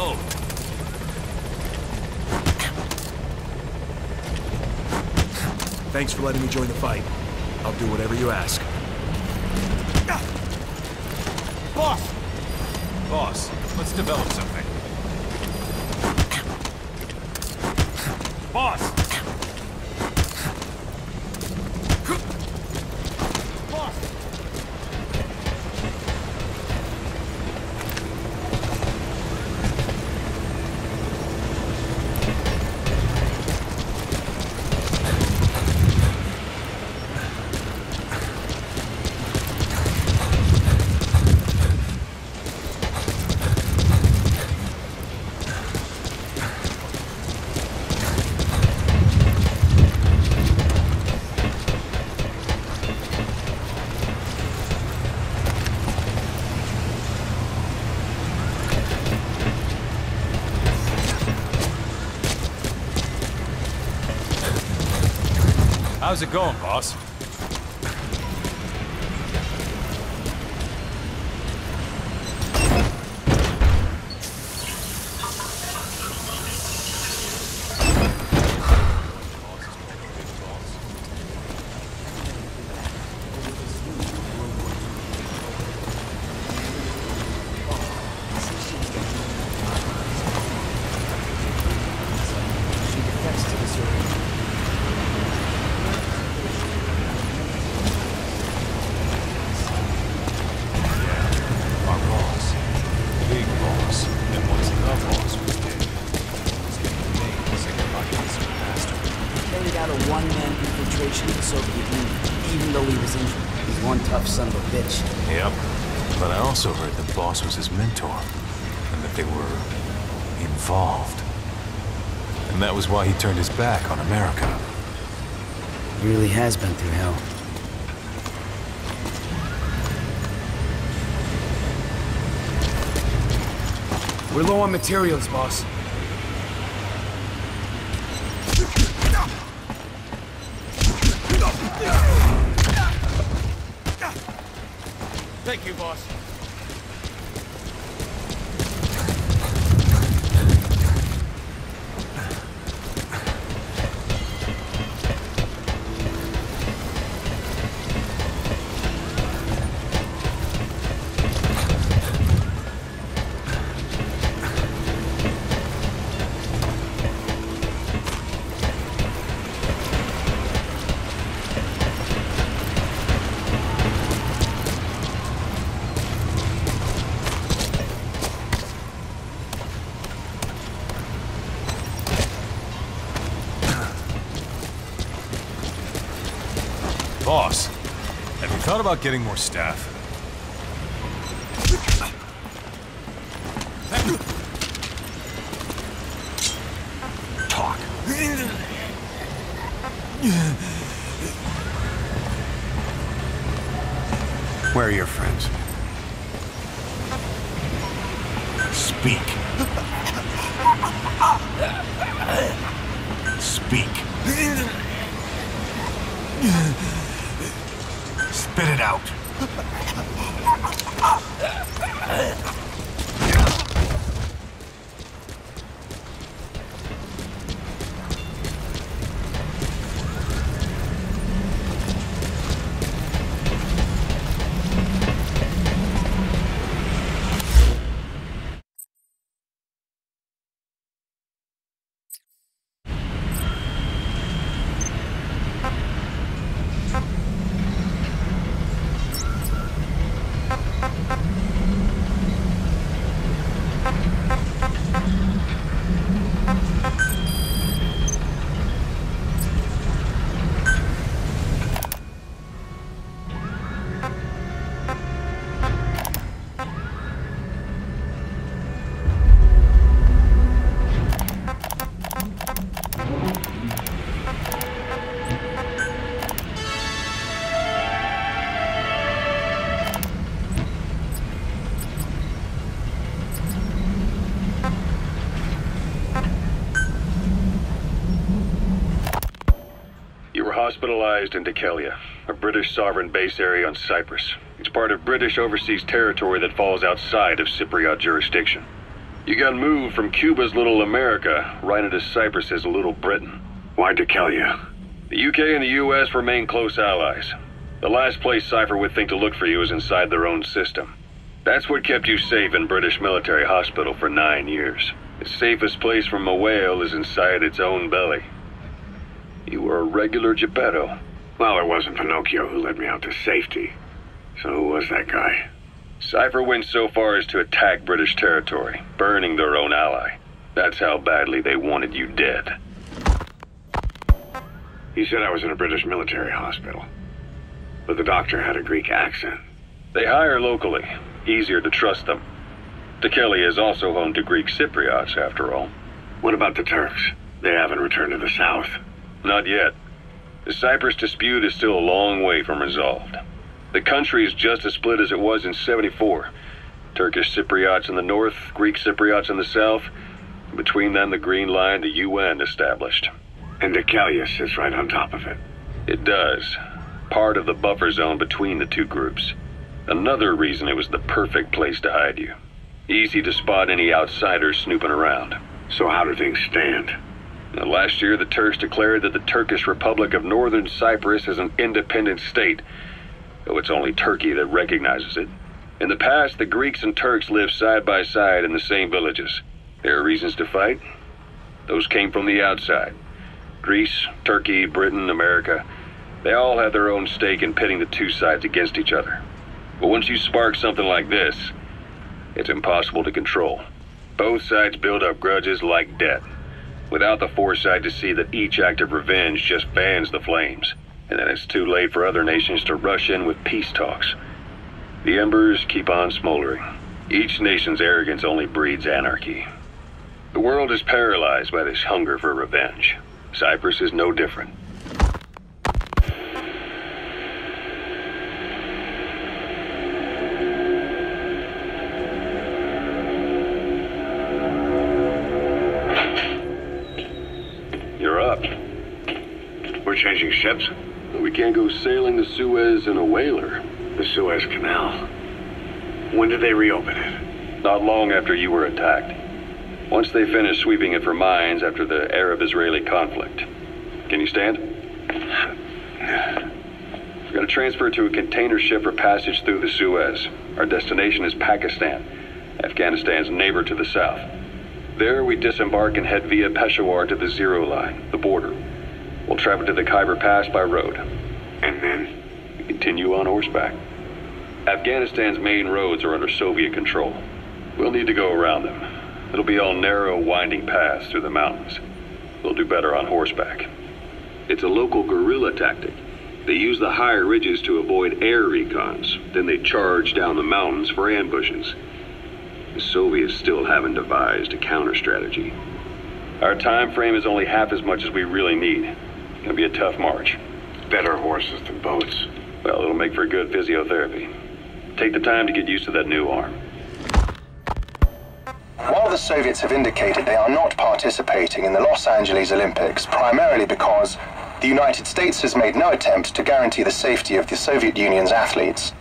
go. Thanks for letting me join the fight. I'll do whatever you ask. Boss! Boss, let's develop something. Boss! How's it going, boss? I also heard the boss was his mentor, and that they were involved. And that was why he turned his back on America. He really has been through hell. We're low on materials, boss. Thank you, boss. Boss, have you thought about getting more staff? Talk. Where are your friends? Speak. Speak. Spit it out. Hospitalized in Dekelia, a British sovereign base area on Cyprus. It's part of British overseas territory that falls outside of Cypriot jurisdiction. You got moved from Cuba's Little America right into Cyprus's Little Britain. Why Decalia? The UK and the US remain close allies. The last place Cypher would think to look for you is inside their own system. That's what kept you safe in British military hospital for 9 years. The safest place from a whale is inside its own belly. You were a regular Geppetto. Well, it wasn't Pinocchio who led me out to safety. So who was that guy? Cypher went so far as to attack British territory, burning their own ally. That's how badly they wanted you dead. He said I was in a British military hospital. But the doctor had a Greek accent. They hire locally. Easier to trust them. Decalia is also home to Greek Cypriots, after all. What about the Turks? They haven't returned to the south. Not yet. The Cyprus dispute is still a long way from resolved. The country is just as split as it was in '74. Turkish Cypriots in the north, Greek Cypriots in the south. Between them, the Green Line, the UN established. And Decalia sits right on top of it. It does. Part of the buffer zone between the two groups. Another reason it was the perfect place to hide you. Easy to spot any outsiders snooping around. So how do things stand? Now, last year, the Turks declared that the Turkish Republic of Northern Cyprus is an independent state, though it's only Turkey that recognizes it. In the past, the Greeks and Turks lived side by side in the same villages. There are reasons to fight. Those came from the outside. Greece, Turkey, Britain, America, they all had their own stake in pitting the two sides against each other. But once you spark something like this, it's impossible to control. Both sides build up grudges like debt, without the foresight to see that each act of revenge just fans the flames, and then it's too late for other nations to rush in with peace talks. The embers keep on smoldering. Each nation's arrogance only breeds anarchy. The world is paralyzed by this hunger for revenge. Cyprus is no different. You're up. We're changing ships? We can't go sailing the Suez in a whaler. The Suez Canal. When did they reopen it? Not long after you were attacked. Once they finished sweeping it for mines after the Arab-Israeli conflict. Can you stand? We're going to transfer it to a container ship for passage through the Suez. Our destination is Pakistan, Afghanistan's neighbor to the south. There we disembark and head via Peshawar to the Zero Line, the border. We'll travel to the Khyber Pass by road. And then? We continue on horseback. Afghanistan's main roads are under Soviet control. We'll need to go around them. It'll be all narrow, winding paths through the mountains. We'll do better on horseback. It's a local guerrilla tactic. They use the higher ridges to avoid air recons. Then they charge down the mountains for ambushes. The Soviets still haven't devised a counter-strategy. Our time frame is only half as much as we really need. It's gonna be a tough march. Better horses than boats. Well, it'll make for good physiotherapy. Take the time to get used to that new arm. While the Soviets have indicated they are not participating in the Los Angeles Olympics, primarily because the United States has made no attempt to guarantee the safety of the Soviet Union's athletes,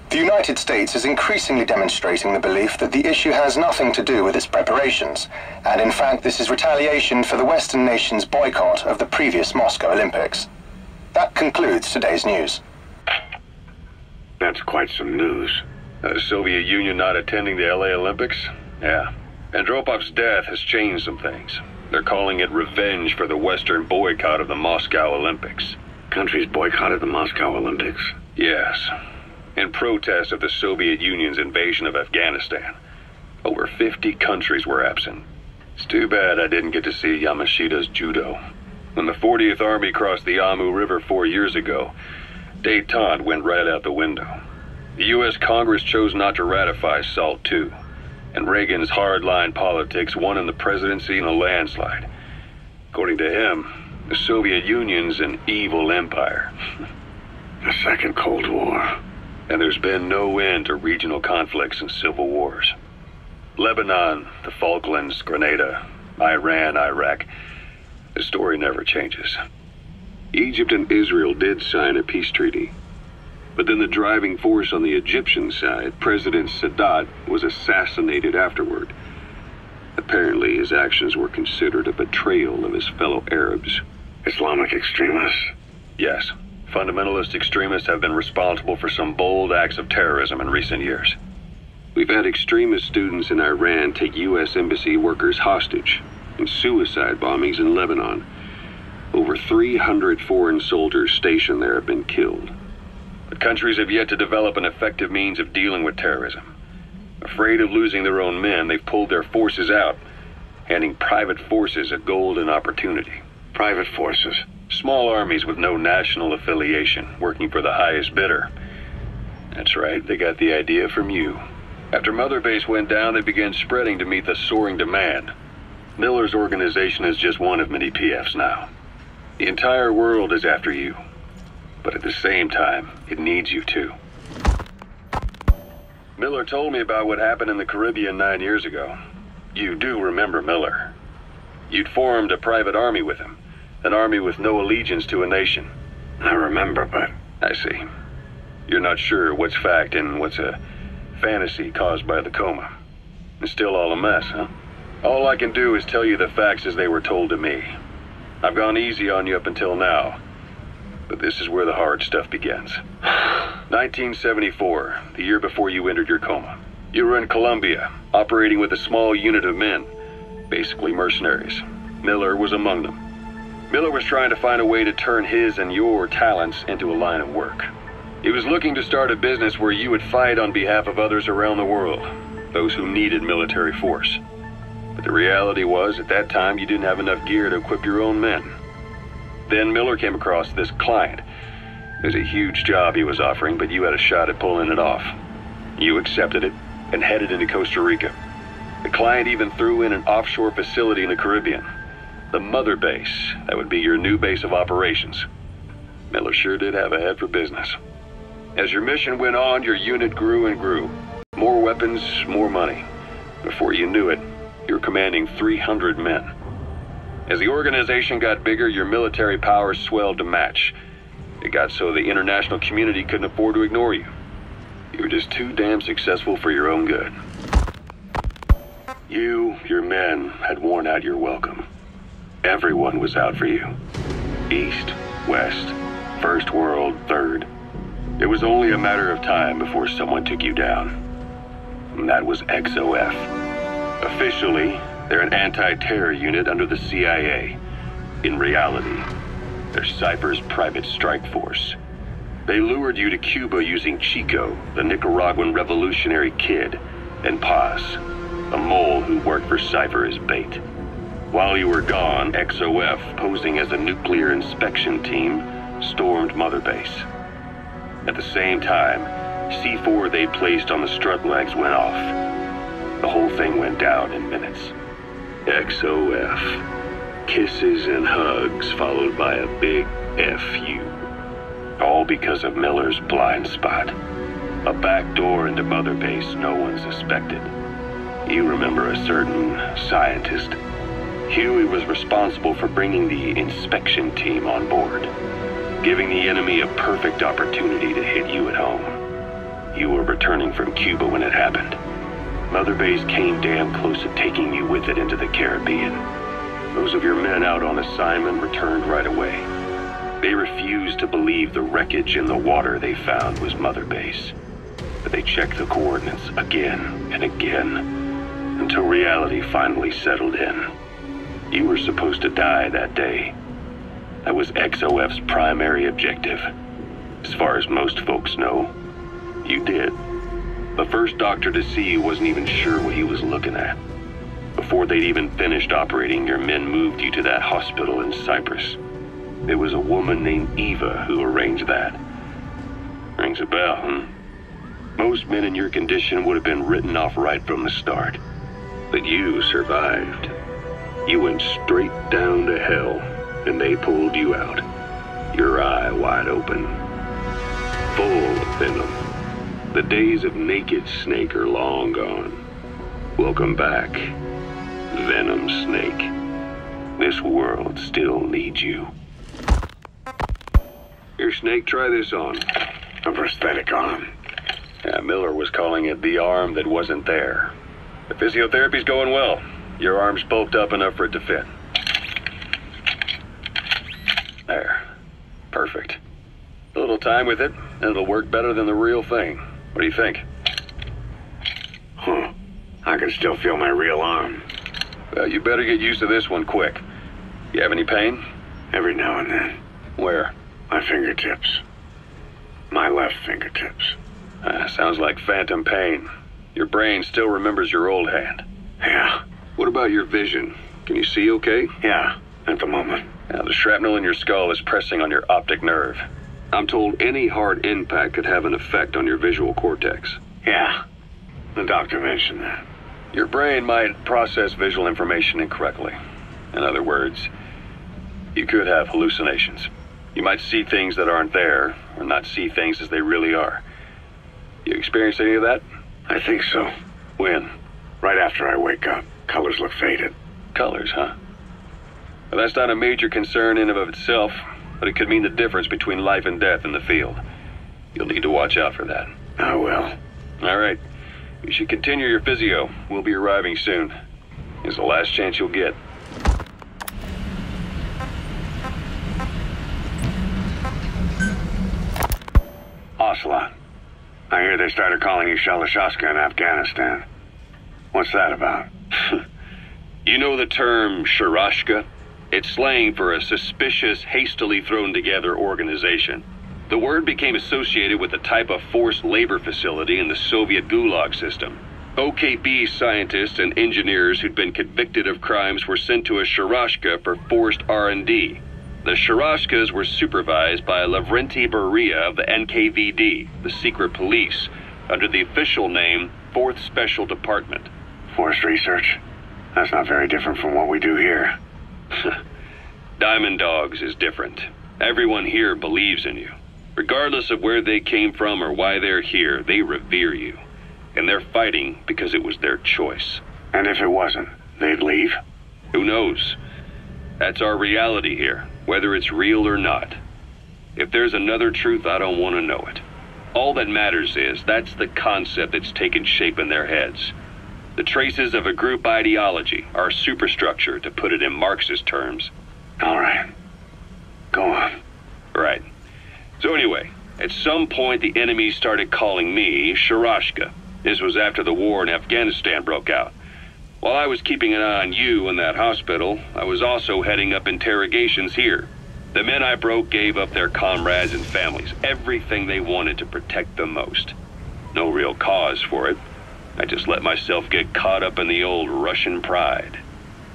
the United States is increasingly demonstrating the belief that the issue has nothing to do with its preparations, and in fact this is retaliation for the Western nations' boycott of the previous Moscow Olympics. That concludes today's news. That's quite some news. The Soviet Union not attending the LA Olympics? Yeah. Andropov's death has changed some things. They're calling it revenge for the Western boycott of the Moscow Olympics. Countries boycotted the Moscow Olympics? Yes. In protest of the Soviet Union's invasion of Afghanistan. Over 50 countries were absent. It's too bad I didn't get to see Yamashita's judo. When the 40th Army crossed the Amu River 4 years ago, détente went right out the window. The U.S. Congress chose not to ratify SALT II, and Reagan's hardline politics won him the presidency in a landslide. According to him, the Soviet Union's an evil empire. The Second Cold War. And there's been no end to regional conflicts and civil wars. Lebanon, the Falklands, Grenada, Iran, Iraq. The story never changes. Egypt and Israel did sign a peace treaty. But then the driving force on the Egyptian side, President Sadat, was assassinated afterward. Apparently, his actions were considered a betrayal of his fellow Arabs. Islamic extremists? Yes, fundamentalist extremists have been responsible for some bold acts of terrorism in recent years. We've had extremist students in Iran take U.S. embassy workers hostage, and suicide bombings in Lebanon. Over 300 foreign soldiers stationed there have been killed. But countries have yet to develop an effective means of dealing with terrorism. Afraid of losing their own men, they've pulled their forces out, handing private forces a golden opportunity. Private forces? Small armies with no national affiliation, working for the highest bidder. That's right, they got the idea from you. After Mother Base went down, they began spreading to meet the soaring demand. Miller's organization is just one of many PFs now. The entire world is after you. But at the same time, it needs you too. Miller told me about what happened in the Caribbean 9 years ago. You do remember Miller. You'd formed a private army with him. An army with no allegiance to a nation. I remember, but... I see. You're not sure what's fact and what's a fantasy caused by the coma. It's still all a mess, huh? All I can do is tell you the facts as they were told to me. I've gone easy on you up until now. But this is where the hard stuff begins. 1974, the year before you entered your coma. You were in Colombia, operating with a small unit of men, basically mercenaries. Miller was among them. Miller was trying to find a way to turn his and your talents into a line of work. He was looking to start a business where you would fight on behalf of others around the world, those who needed military force. But the reality was, at that time, you didn't have enough gear to equip your own men. Then Miller came across this client. It was a huge job he was offering, but you had a shot at pulling it off. You accepted it and headed into Costa Rica. The client even threw in an offshore facility in the Caribbean. The Mother Base, that would be your new base of operations. Miller sure did have a head for business. As your mission went on, your unit grew and grew. More weapons, more money. Before you knew it, you were commanding 300 men. As the organization got bigger, your military powers swelled to match. It got so the international community couldn't afford to ignore you. You were just too damn successful for your own good. You, your men, had worn out your welcome. Everyone was out for you. East, West, First World, Third. It was only a matter of time before someone took you down. And that was XOF. Officially, they're an anti-terror unit under the CIA. In reality, they're Cypher's private strike force. They lured you to Cuba using Chico, the Nicaraguan revolutionary kid, and Paz, a mole who worked for Cypher as bait. While you were gone, XOF, posing as a nuclear inspection team, stormed Mother Base. At the same time, C4 they'd placed on the strut legs went off. The whole thing went down in minutes. XOF. Kisses and hugs followed by a big FU. All because of Miller's blind spot. A back door into Mother Base no one suspected. You remember a certain scientist. Huey was responsible for bringing the inspection team on board, giving the enemy a perfect opportunity to hit you at home. You were returning from Cuba when it happened. Mother Base came damn close to taking you with it into the Caribbean. Those of your men out on assignment returned right away. They refused to believe the wreckage in the water they found was Mother Base. But they checked the coordinates again and again, until reality finally settled in. You were supposed to die that day. That was XOF's primary objective. As far as most folks know, you did. The first doctor to see you wasn't even sure what he was looking at. Before they'd even finished operating, your men moved you to that hospital in Cyprus. There was a woman named Eva who arranged that. Rings a bell, huh? Most men in your condition would have been written off right from the start. But you survived. You went straight down to hell, and they pulled you out. Your eye wide open. Full of venom. The days of naked Snake are long gone. Welcome back, Venom Snake. This world still needs you. Here, Snake, try this on. A prosthetic arm. Yeah, Miller was calling it the arm that wasn't there. The physiotherapy's going well. Your arm's bulked up enough for it to fit. There. Perfect. A little time with it, and it'll work better than the real thing. What do you think? Huh. I can still feel my real arm. Well, you better get used to this one quick. You have any pain? Every now and then. Where? My fingertips. My left fingertips. Sounds like phantom pain. Your brain still remembers your old hand. Yeah. What about your vision? Can you see okay? Yeah, at the moment. Now, the shrapnel in your skull is pressing on your optic nerve. I'm told any hard impact could have an effect on your visual cortex. Yeah. The doctor mentioned that. Your brain might process visual information incorrectly. In other words, you could have hallucinations. You might see things that aren't there, or not see things as they really are. You experience any of that? I think so. When? Right after I wake up. Colors look faded. Colors, huh? Well, that's not a major concern in and of itself, but it could mean the difference between life and death in the field. You'll need to watch out for that. I will. All right. You should continue your physio. We'll be arriving soon. It's the last chance you'll get. Ocelot. I hear they started calling you Shalashaska in Afghanistan. What's that about? You know the term Sharashka? It's slang for a suspicious, hastily thrown together organization. The word became associated with a type of forced labor facility in the Soviet Gulag system. OKB scientists and engineers who'd been convicted of crimes were sent to a Sharashka for forced R&D. The Sharashkas were supervised by Lavrenti Beria of the NKVD, the secret police, under the official name 4th Special Department. Forced research? That's not very different from what we do here. Diamond Dogs is different. Everyone here believes in you. Regardless of where they came from or why they're here, they revere you. And they're fighting because it was their choice. And if it wasn't, they'd leave? Who knows? That's our reality here, whether it's real or not. If there's another truth, I don't want to know it. All that matters is that's the concept that's taken shape in their heads. The traces of a group ideology, our superstructure, to put it in Marxist terms. All right. Go on. Right. So anyway, at some point the enemy started calling me Sharashka. This was after the war in Afghanistan broke out. While I was keeping an eye on you in that hospital, I was also heading up interrogations here. The men I broke gave up their comrades and families, everything they wanted to protect them most. No real cause for it. I just let myself get caught up in the old Russian pride.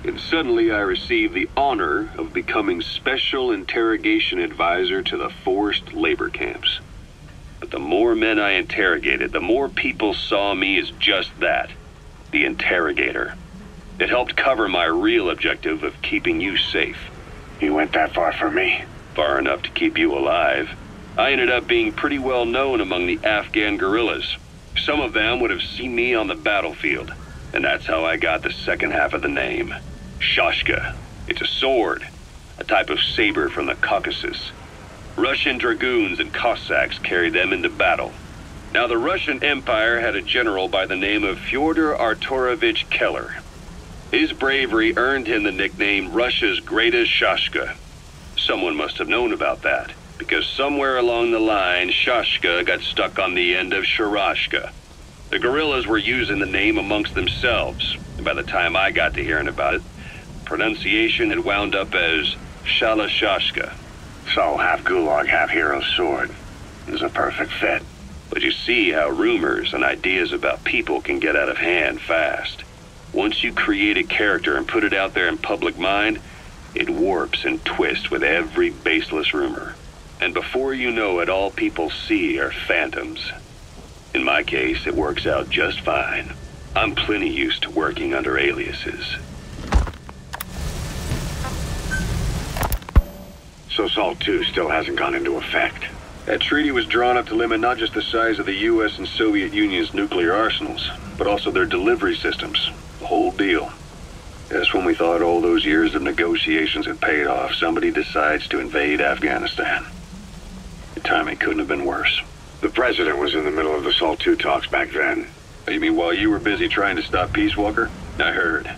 And suddenly I received the honor of becoming Special Interrogation Advisor to the forced labor camps. But the more men I interrogated, the more people saw me as just that, the interrogator. It helped cover my real objective of keeping you safe. You went that far for me? Far enough to keep you alive. I ended up being pretty well known among the Afghan guerrillas. Some of them would have seen me on the battlefield, and that's how I got the second half of the name. Shashka. It's a sword, a type of saber from the Caucasus. Russian dragoons and Cossacks carried them into battle. Now, the Russian Empire had a general by the name of Fyodor Arturovich Keller. His bravery earned him the nickname Russia's Greatest Shashka. Someone must have known about that, because somewhere along the line, Shashka got stuck on the end of Sharashka. The guerrillas were using the name amongst themselves, and by the time I got to hearing about it, pronunciation had wound up as Shalashashka. So, half Gulag, half Hero's sword. Is a perfect fit. But you see how rumors and ideas about people can get out of hand fast. Once you create a character and put it out there in public mind, it warps and twists with every baseless rumor. And before you know it, all people see are phantoms. In my case, it works out just fine. I'm plenty used to working under aliases. So SALT II still hasn't gone into effect. That treaty was drawn up to limit not just the size of the U.S. and Soviet Union's nuclear arsenals, but also their delivery systems. The whole deal. Just when we thought all those years of negotiations had paid off, somebody decides to invade Afghanistan. The timing couldn't have been worse. The president was in the middle of the SALT II talks back then. You mean while you were busy trying to stop Peace Walker? I heard.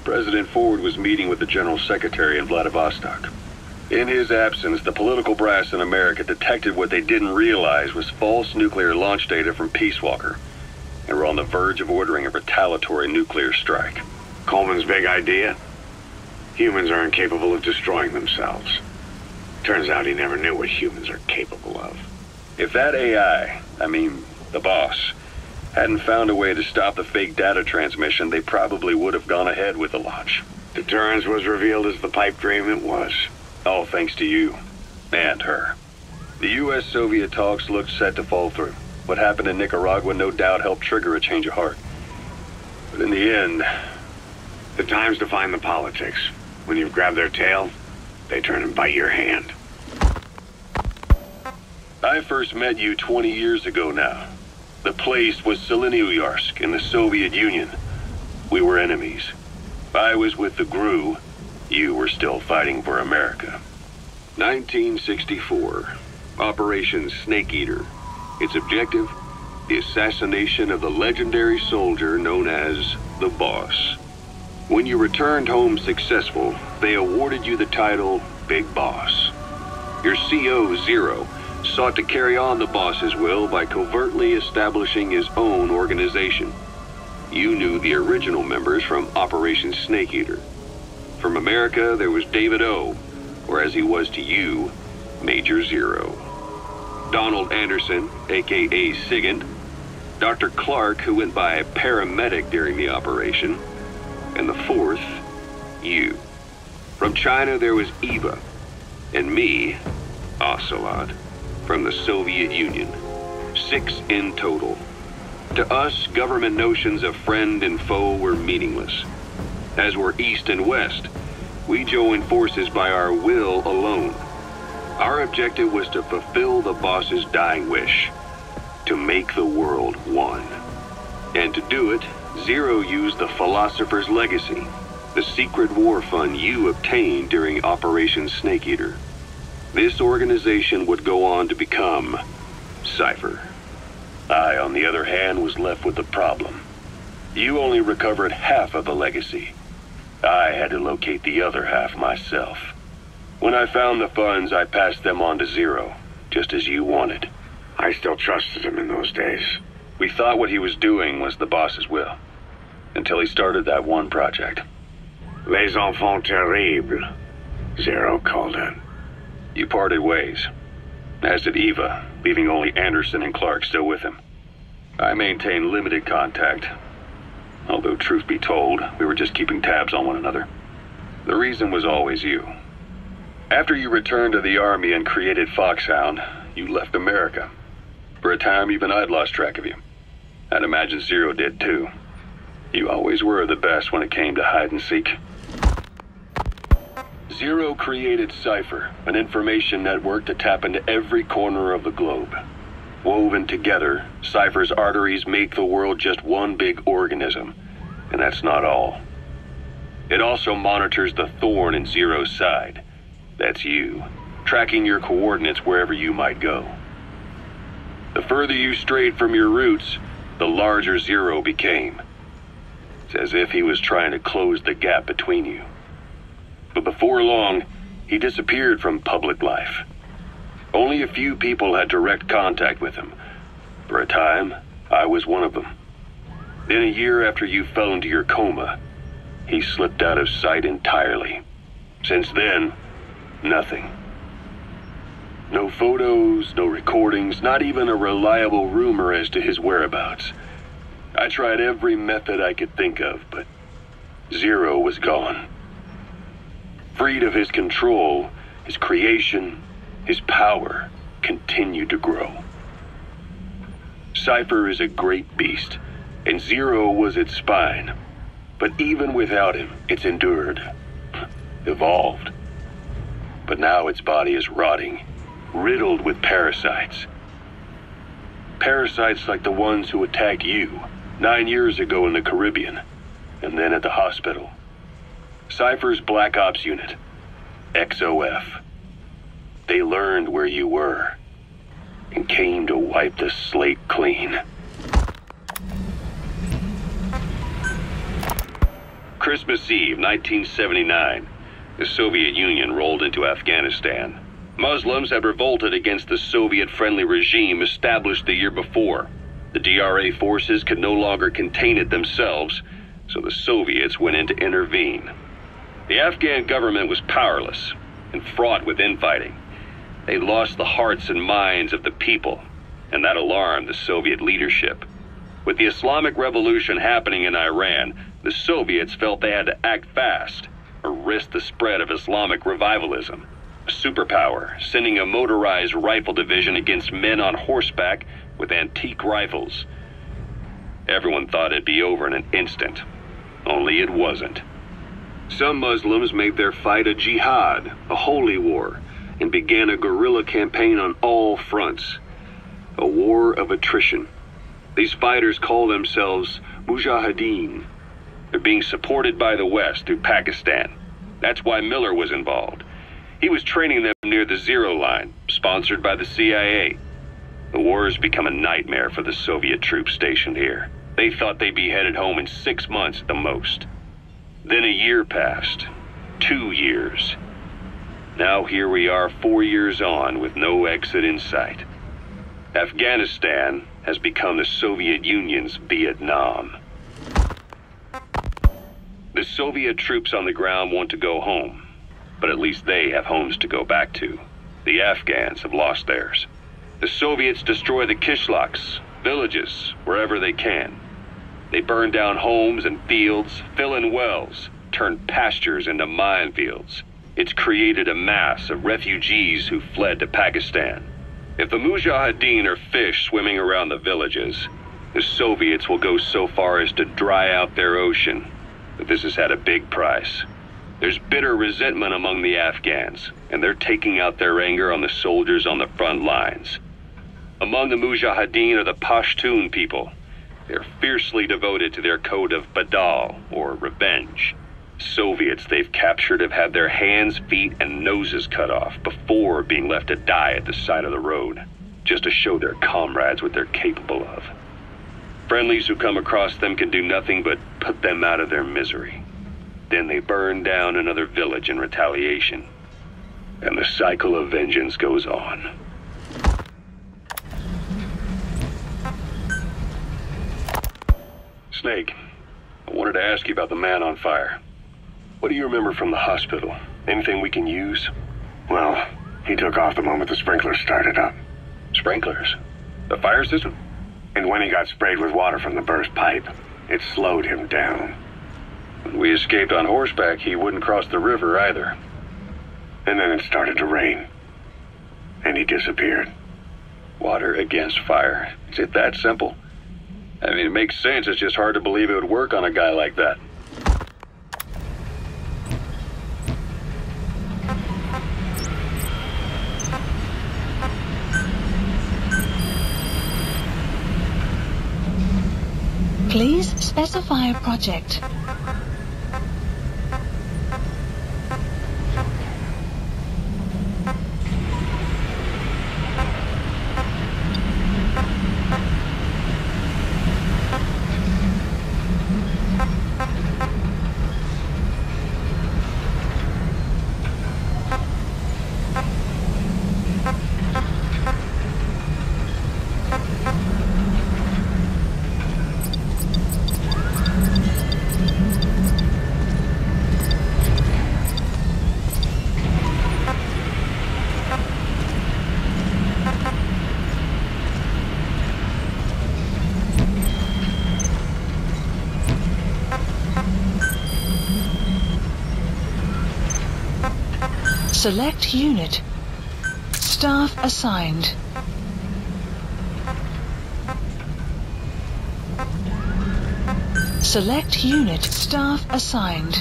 President Ford was meeting with the General Secretary in Vladivostok. In his absence, the political brass in America detected what they didn't realize was false nuclear launch data from Peace Walker, and were on the verge of ordering a retaliatory nuclear strike. Coleman's big idea? Humans are incapable of destroying themselves. Turns out he never knew what humans are capable of. If that AI, the boss, hadn't found a way to stop the fake data transmission, they probably would have gone ahead with the launch. Deterrence was revealed as the pipe dream it was. All thanks to you. And her. The U.S.-Soviet talks looked set to fall through. What happened in Nicaragua no doubt helped trigger a change of heart. But in the end... The time's define the politics. When you've grabbed their tail, they turn and bite your hand. I first met you 20 years ago now. The place was Selenouyarsk in the Soviet Union. We were enemies. I was with the GRU. You were still fighting for America. 1964. Operation Snake Eater. Its objective? The assassination of the legendary soldier known as the Boss. When you returned home successful, they awarded you the title Big Boss. Your CO, Zero, sought to carry on the boss's will by covertly establishing his own organization. You knew the original members from Operation Snake Eater. From America, there was David O, or as he was to you, Major Zero. Donald Anderson, aka Sigint, Dr. Clark, who went by paramedic during the operation, and the fourth, you. From China, there was Eva, and me, Ocelot, from the Soviet Union. 6 in total. To us, government notions of friend and foe were meaningless. As were East and West, we joined forces by our will alone. Our objective was to fulfill the boss's dying wish, to make the world one. And to do it, Zero used the Philosopher's Legacy, the secret war fund you obtained during Operation Snake Eater. This organization would go on to become Cypher. I, on the other hand, was left with the problem. You only recovered half of the legacy. I had to locate the other half myself. When I found the funds, I passed them on to Zero, just as you wanted. I still trusted him in those days. We thought what he was doing was the boss's will, until he started that one project. Les enfants terribles, Zero called it. You parted ways, as did Eva, leaving only Anderson and Clark still with him. I maintained limited contact, although truth be told, we were just keeping tabs on one another. The reason was always you. After you returned to the Army and created Foxhound, you left America. For a time, even I'd lost track of you. I'd imagine Zero did too. You always were the best when it came to hide and seek. Zero created Cypher, an information network to tap into every corner of the globe. Woven together, Cypher's arteries make the world just one big organism, and that's not all. It also monitors the thorn in Zero's side. That's you, tracking your coordinates wherever you might go. The further you strayed from your roots, the larger Zero became. It's as if he was trying to close the gap between you. But before long, he disappeared from public life. Only a few people had direct contact with him. For a time, I was one of them. Then a year after you fell into your coma, he slipped out of sight entirely. Since then, nothing. No photos, no recordings, not even a reliable rumor as to his whereabouts. I tried every method I could think of, but Zero was gone. Freed of his control, his creation, his power continued to grow. Cypher is a great beast, and Zero was its spine. But even without him, it's endured, evolved. But now its body is rotting, riddled with parasites. Parasites like the ones who attacked you 9 years ago in the Caribbean, and then at the hospital. Cypher's Black Ops Unit, XOF. They learned where you were, and came to wipe the slate clean. Christmas Eve, 1979, the Soviet Union rolled into Afghanistan. Muslims had revolted against the Soviet-friendly regime established the year before. The DRA forces could no longer contain it themselves, so the Soviets went in to intervene. The Afghan government was powerless and fraught with infighting. They lost the hearts and minds of the people, and that alarmed the Soviet leadership. With the Islamic Revolution happening in Iran, the Soviets felt they had to act fast or risk the spread of Islamic revivalism. A superpower, sending a motorized rifle division against men on horseback with antique rifles. Everyone thought it'd be over in an instant, only it wasn't. Some Muslims made their fight a jihad, a holy war, and began a guerrilla campaign on all fronts. A war of attrition. These fighters call themselves Mujahideen. They're being supported by the West through Pakistan. That's why Miller was involved. He was training them near the Zero Line, sponsored by the CIA. The war has become a nightmare for the Soviet troops stationed here. They thought they'd be headed home in 6 months at the most. Then a year passed. 2 years. Now here we are 4 years on with no exit in sight. Afghanistan has become the Soviet Union's Vietnam. The Soviet troops on the ground want to go home, but at least they have homes to go back to. The Afghans have lost theirs. The Soviets destroy the kishlaks, villages, wherever they can. They burn down homes and fields, fill in wells, turn pastures into minefields. It's created a mass of refugees who fled to Pakistan. If the Mujahideen are fish swimming around the villages, the Soviets will go so far as to dry out their ocean. But this has had a big price. There's bitter resentment among the Afghans, and they're taking out their anger on the soldiers on the front lines. Among the Mujahideen are the Pashtun people. They're fiercely devoted to their code of Badal, or revenge. Soviets they've captured have had their hands, feet, and noses cut off before being left to die at the side of the road, just to show their comrades what they're capable of. Friendlies who come across them can do nothing but put them out of their misery. Then they burn down another village in retaliation. And the cycle of vengeance goes on. Snake, I wanted to ask you about the man on fire. What do you remember from the hospital? Anything we can use? Well, he took off the moment the sprinklers started up. Sprinklers? The fire system? And when he got sprayed with water from the burst pipe, it slowed him down. When we escaped on horseback, he wouldn't cross the river either. And then it started to rain. And he disappeared. Water against fire. Is it that simple? I mean, it makes sense. It's just hard to believe it would work on a guy like that. Please specify a project. Select unit. Staff assigned. Select unit. Staff assigned.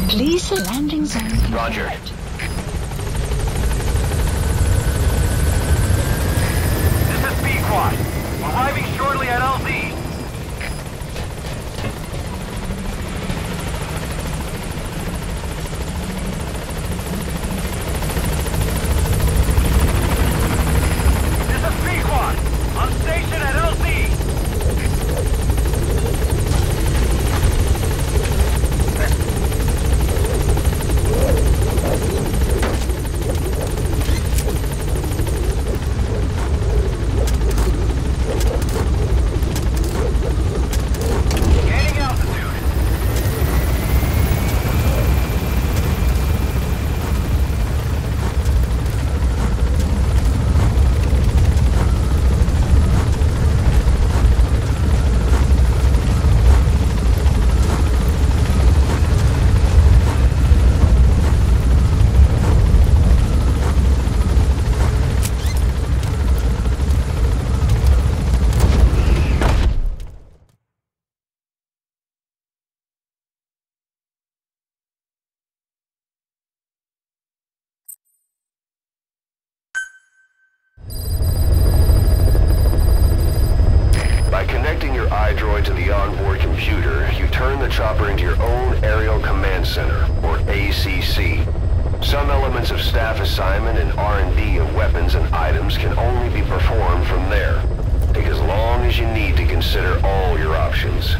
Please landing zone. Roger. This is B-Quad. Arriving shortly at LZ. own Aerial Command Center, or ACC. Some elements of staff assignment and R&D of weapons and items can only be performed from there. Take as long as you need to consider all your options.